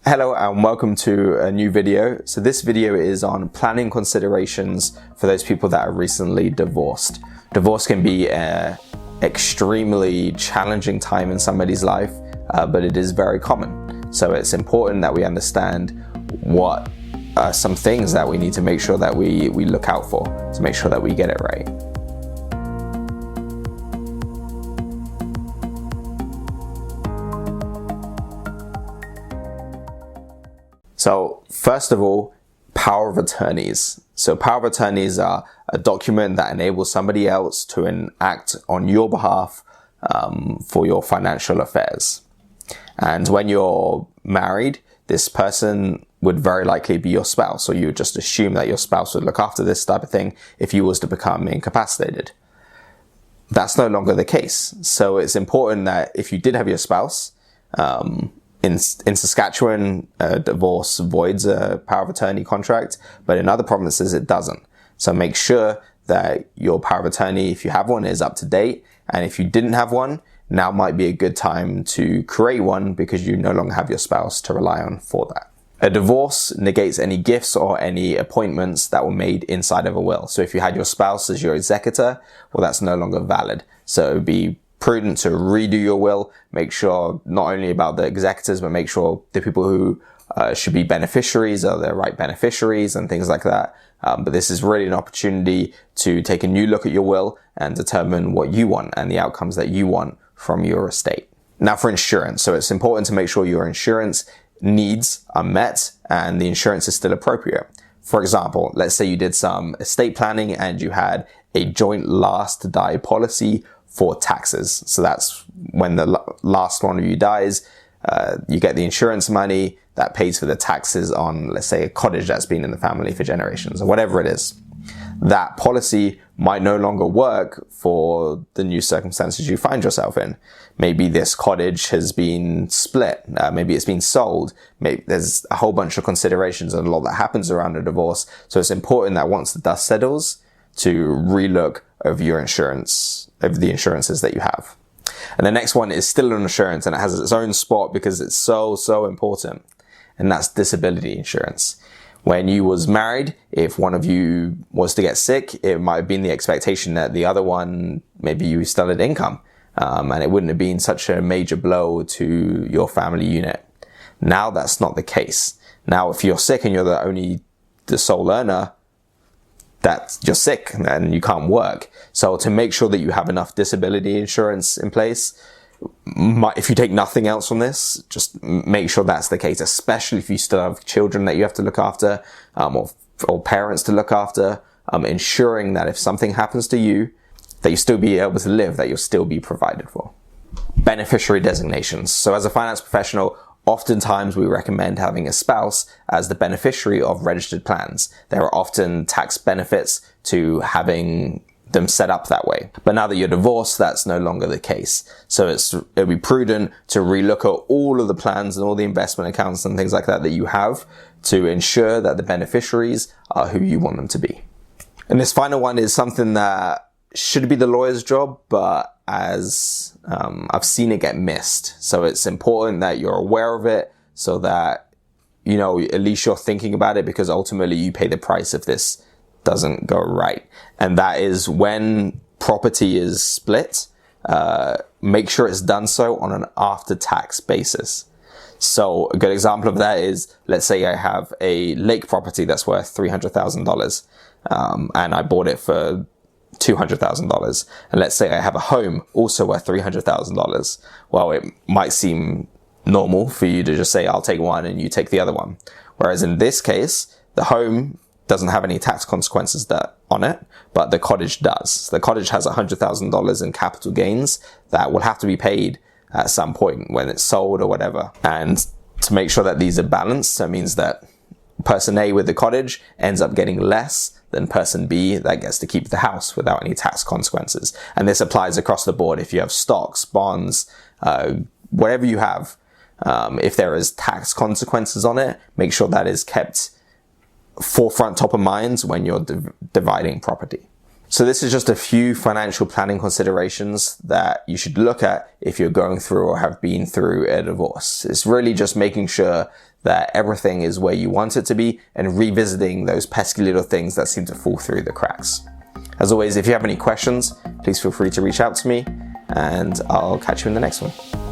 Hello and welcome to a new video. So this video is on planning considerations for those people that are recently divorced. Divorce can be an extremely challenging time in somebody's life, but it is very common. So it's important that we understand what are some things that we need to make sure that we look out for to make sure that we get it right. So first of all, power of attorneys. So power of attorneys are a document that enables somebody else to act on your behalf for your financial affairs. And when you're married, this person would very likely be your spouse. So you would just assume that your spouse would look after this type of thing if you was to become incapacitated. That's no longer the case. So it's important that if you did have your spouse, in Saskatchewan, divorce voids a power of attorney contract, but in other provinces it doesn't. So make sure that your power of attorney, if you have one, is up to date. And if you didn't have one, now might be a good time to create one because you no longer have your spouse to rely on for that. A divorce negates any gifts or any appointments that were made inside of a will. So if you had your spouse as your executor, well, that's no longer valid. So it would be prudent to redo your will, make sure not only about the executors, but make sure the people who should be beneficiaries are the right beneficiaries and things like that. But this is really an opportunity to take a new look at your will and determine what you want and the outcomes that you want from your estate. Now for insurance. So it's important to make sure your insurance needs are met and the insurance is still appropriate. For example, let's say you did some estate planning and you had a joint last to die policy for taxes. So that's when the last one of you dies, you get the insurance money that pays for the taxes on, let's say, a cottage that's been in the family for generations or whatever it is. That policy might no longer work for the new circumstances you find yourself in. Maybe this cottage has been split. Maybe it's been sold. Maybe there's a whole bunch of considerations and a lot that happens around a divorce. So it's important that once the dust settles, to relook over your insurance, over the insurances that you have. And the next one is still an insurance, and it has its own spot because it's so important. And that's disability insurance. When you was married, if one of you was to get sick, it might have been the expectation that the other one, maybe you still had income, and it wouldn't have been such a major blow to your family unit. Now that's not the case. Now if you're sick and you're the sole earner, that you're sick and you can't work. So to make sure that you have enough disability insurance in place, if you take nothing else from this, just make sure that's the case, especially if you still have children that you have to look after, or parents to look after, ensuring that if something happens to you, that you still be able to live, that you'll still be provided for. Beneficiary designations. So as a finance professional, oftentimes we recommend having a spouse as the beneficiary of registered plans. There are often tax benefits to having them set up that way. But now that you're divorced, that's no longer the case. So it'll be prudent to relook at all of the plans and all the investment accounts and things like that you have to ensure that the beneficiaries are who you want them to be. And this final one is something that should be the lawyer's job, but as I've seen it get missed. So it's important that you're aware of it so that, at least you're thinking about it, because ultimately you pay the price if this doesn't go right. And that is when property is split, make sure it's done so on an after-tax basis. So a good example of that is, let's say I have a lake property that's worth $300,000, and I bought it for $200,000. And let's say I have a home also worth $300,000. Well, it might seem normal for you to just say, I'll take one and you take the other one. Whereas in this case, the home doesn't have any tax consequences on it, but the cottage does. So the cottage has $100,000 in capital gains that will have to be paid at some point when it's sold or whatever. And to make sure that these are balanced, that means that person A with the cottage ends up getting less than person B that gets to keep the house without any tax consequences. And this applies across the board. If you have stocks, bonds, whatever you have, if there is tax consequences on it, make sure that is kept forefront, top of mind when you're dividing property. So this is just a few financial planning considerations that you should look at if you're going through or have been through a divorce. It's really just making sure that everything is where you want it to be and revisiting those pesky little things that seem to fall through the cracks. As always, if you have any questions, please feel free to reach out to me, and I'll catch you in the next one.